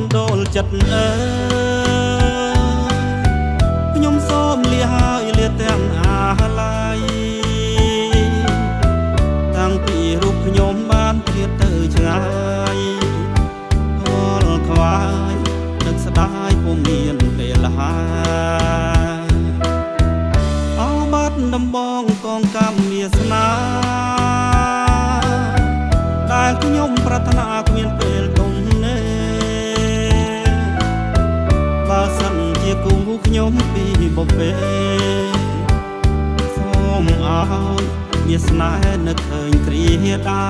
មិនដូលចិត្តខ្ញុំសូមលាហើយលាទាំងអាឡ័យតាំងពីរូបខ្ញុំបានព្រាតទៅឆ្ងាយខលខ្វាយនឹកស្ដាយពុំមានពេលហើយអោបាត់ដំបងកងកម្មវាសនាដែលខ្ញុំប្រាថ្នាគ្មានពេលទុំនេបើសិនជាគូខ្ញុំពីបពេសូមឲ្យវាស្នេហ៍នឹកឃើញគ្រាដើ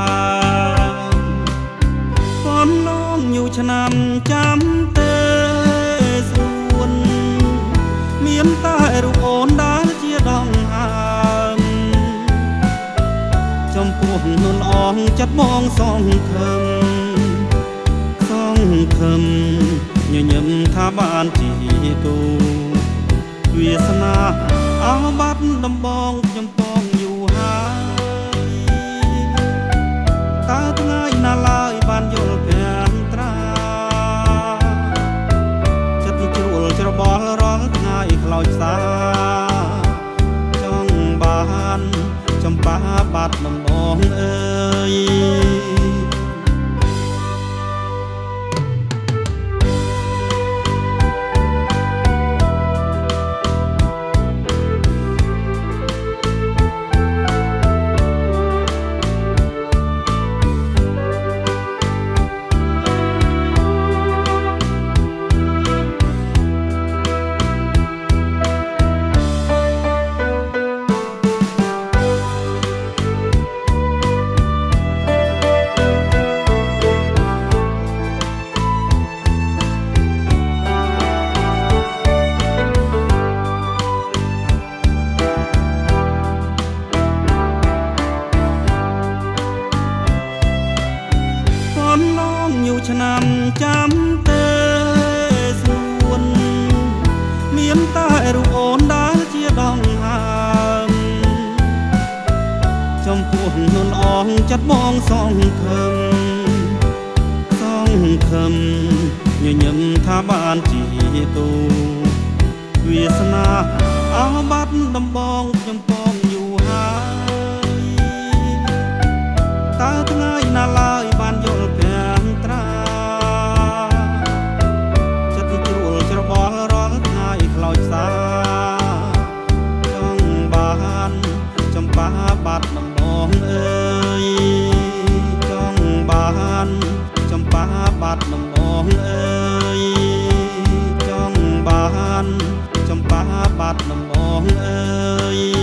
មប៉ុនឡងយូរឆ្នាំចាំទេស្រួនមានតែរូបអូនដែលជាដងហើមចំពោះនួនអងចិត្តបងសងខឹមញញឹមថាបានជាគូវាសនាអោបាត់ដំបងខ្ញុំពងយូរហើយតើថ្ងៃណាឡើយបានយល់ប្រាំត្រាចិត្តជ្រួលច្របល់រាល់ថ្ងៃខ្លោចសាចង់បានចំបាបាត់ដំបងអើយឆ្នាំចាំទេស្រួនមានតែរូបអូនដែលជាដងហើមចំពោះនួនអងចិត្តបងសងខឹមញញឹមថាបានជាគូវាសនាអោបាត់ដំបងខ្ញុំពងយូរហើយតើថ្ងៃណាឡើយបានយល់ប្រាំត្រាខ្លោចសាចង់បានចំបាបាត់ដំបងអើយចង់បានចំបាបាត់ដំបងអើយចង់បានចំបាបាត់ដំបងអើយ